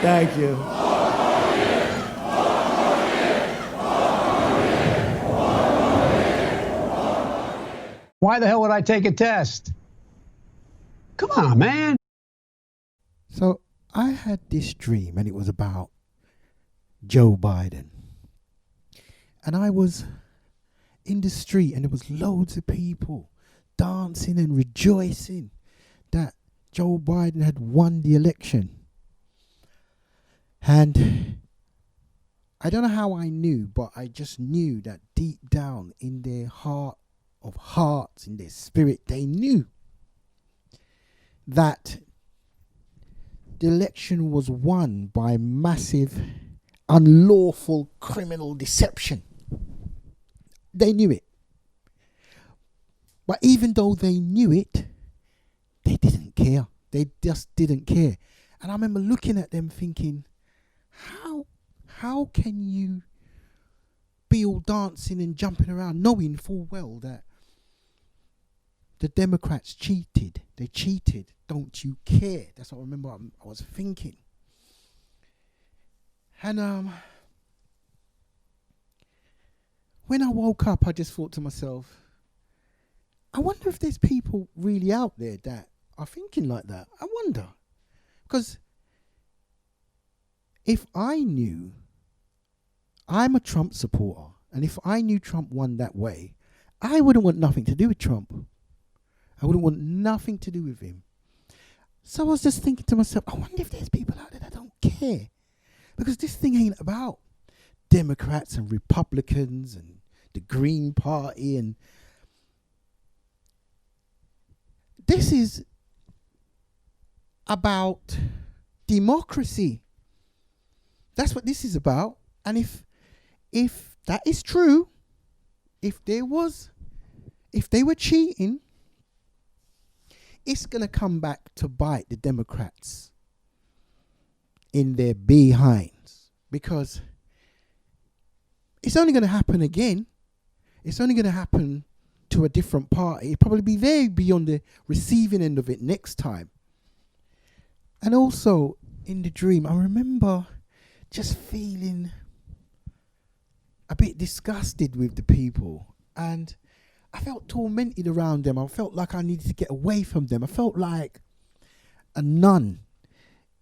Thank you. Why the hell would I take a test? Come on, man. So I had this dream, and it was about Joe Biden. And I was in the street, and there was loads of people dancing and rejoicing that Joe Biden had won the election. And I don't know how I knew, but I just knew that deep down in their heart of hearts, in their spirit, they knew that the election was won by massive, unlawful criminal deception. They knew it. But even though they knew it, they didn't care. They just didn't care. And I remember looking at them thinking, how can you be all dancing and jumping around knowing full well that the Democrats cheated? They cheated. Don't you care? That's what I remember I was thinking. And when I woke up, I just thought to myself, I wonder if there's people really out there that are thinking like that. I wonder. Because if I knew, I'm a Trump supporter, and if I knew Trump won that way, I wouldn't want nothing to do with Trump. I wouldn't want nothing to do with him. So I was just thinking to myself, I wonder if there's people out there that don't care. Because this thing ain't about Democrats and Republicans and the Green Party, and this is about democracy. That's what this is about. And if that is true, if they were cheating, it's going to come back to bite the Democrats in their behinds, because it's only going to happen again. It's only going to happen to a different party. It'll probably be there, be on the receiving end of it next time. And also in the dream, I remember just feeling a bit disgusted with the people, and I felt tormented around them. I felt like I needed to get away from them. I felt like a nun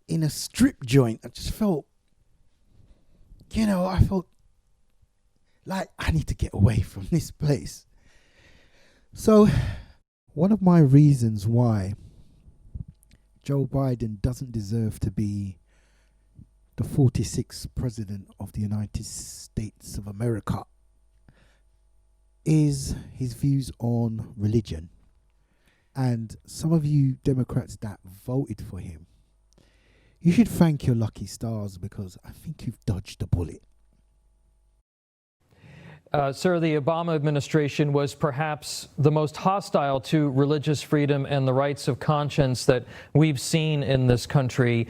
in a strip joint. I just felt, I felt like I need to get away from this place. So one of my reasons why Joe Biden doesn't deserve to be the 46th president of the United States of America is his views on religion. And some of you Democrats that voted for him, you should thank your lucky stars, because I think you've dodged a bullet. Sir, the Obama administration was perhaps the most hostile to religious freedom and the rights of conscience that we've seen in this country.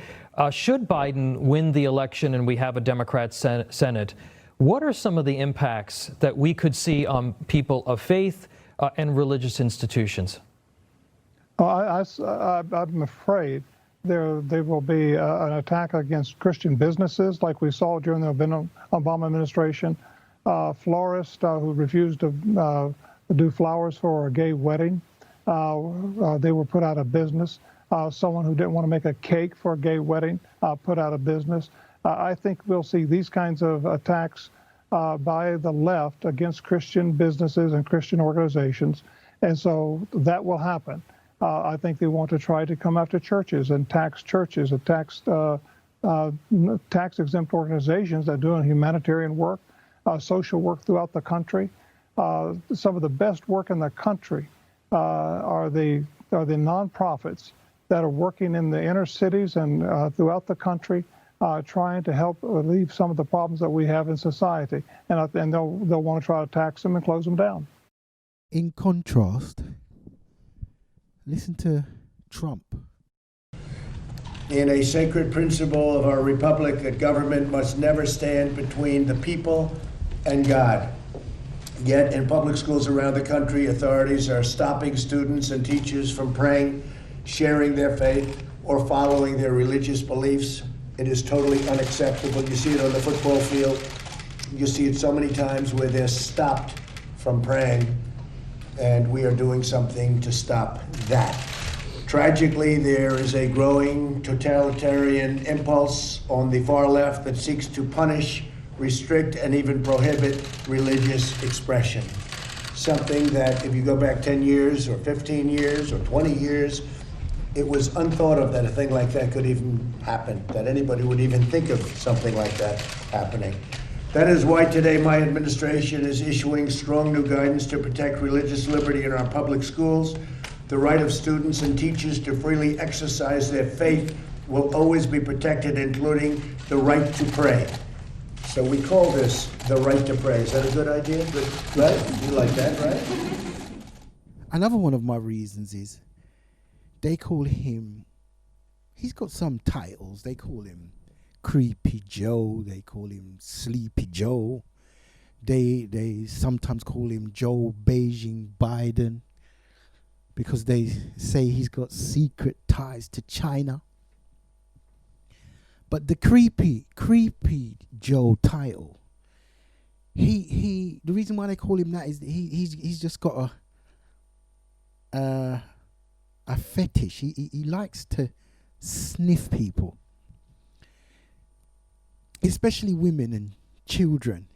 Should Biden win the election and we have a Democrat Senate, what are some of the impacts that we could see on people of faith and religious institutions? I'm afraid there will be an attack against Christian businesses like we saw during the Obama administration. Florist who refused to do flowers for a gay wedding, they were put out of business. Someone who didn't want to make a cake for a gay wedding, put out of business. I think we'll see these kinds of attacks by the left against Christian businesses and Christian organizations, and so that will happen. I think they want to try to come after churches and tax churches, and tax-exempt organizations that are doing humanitarian work, social work throughout the country. Some of the best work in the country are the nonprofits that are working in the inner cities and throughout the country, trying to help relieve some of the problems that we have in society. And they'll want to try to tax them and close them down. In contrast, listen to Trump. In a sacred principle of our republic, that government must never stand between the people and God. Yet in public schools around the country, authorities are stopping students and teachers from praying, sharing their faith, or following their religious beliefs. It is totally unacceptable. You see it on the football field. You see it so many times where they're stopped from praying, and we are doing something to stop that. Tragically, there is a growing totalitarian impulse on the far left that seeks to punish, restrict, and even prohibit religious expression. Something that, if you go back 10 years or 15 years or 20 years, it was unthought of that a thing like that could even happen, that anybody would even think of something like that happening. That is why today my administration is issuing strong new guidance to protect religious liberty in our public schools. The right of students and teachers to freely exercise their faith will always be protected, including the right to pray. So we call this the right to pray. Is that a good idea? Good, right? You like that, right? Another one of my reasons is they call him, he's got some titles. They call him Creepy Joe. They call him Sleepy Joe. They sometimes call him Joe Beijing Biden because they say he's got secret ties to China. But the creepy Joe title, the reason why they call him that is he's just got a fetish. He likes to sniff people, especially women and children.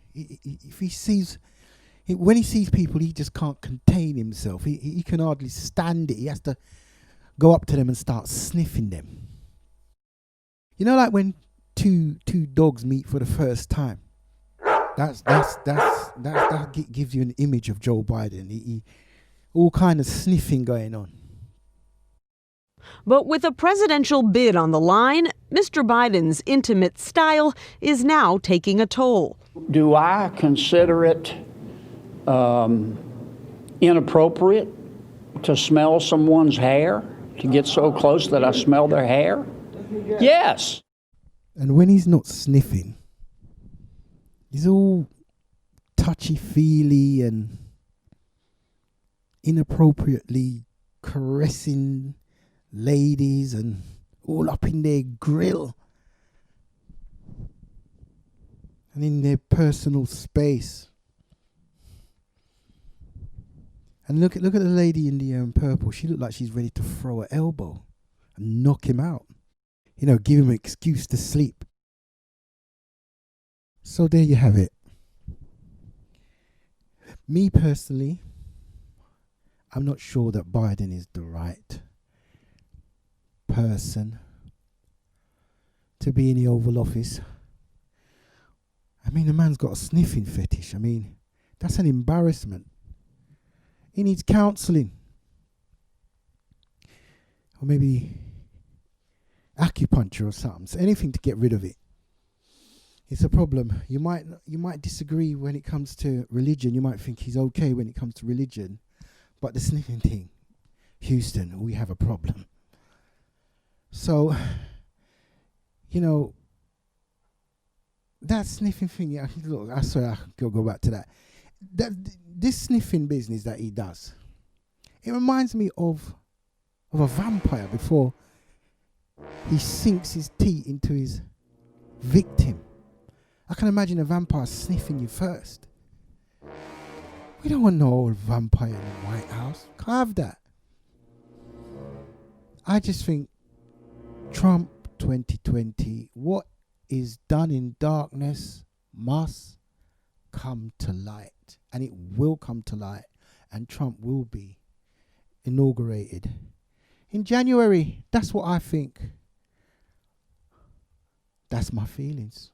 When he sees people, he just can't contain himself. He can hardly stand it. He has to go up to them and start sniffing them. You know, like when two dogs meet for the first time. That gives you an image of Joe Biden. He all kind of sniffing going on. But with a presidential bid on the line, Mr. Biden's intimate style is now taking a toll. Do I consider it inappropriate to smell someone's hair, to get so close that I smell their hair? Yes. And when he's not sniffing, he's all touchy-feely and inappropriately caressing ladies and all up in their grill and in their personal space. And look at the lady in the purple. She looked like she's ready to throw an elbow and knock him out. You know, give him an excuse to sleep. So there you have it. Me personally, I'm not sure that Biden is the right person to be in the Oval Office. I mean, the man's got a sniffing fetish. I mean, that's an embarrassment. He needs counselling. Or maybe acupuncture or something. So anything to get rid of it. It's a problem. You might disagree when it comes to religion. You might think he's okay when it comes to religion. But the sniffing thing, Houston, we have a problem. So, you know, that sniffing thing, yeah, look, I swear I could go back to that. This sniffing business that he does, it reminds me of a vampire before he sinks his teeth into his victim. I can imagine a vampire sniffing you first. We don't want no old vampire in the White House. Can't have that. I just think Trump 2020, what is done in darkness must come to light. And it will come to light. And Trump will be inaugurated in January. That's what I think. That's my feelings.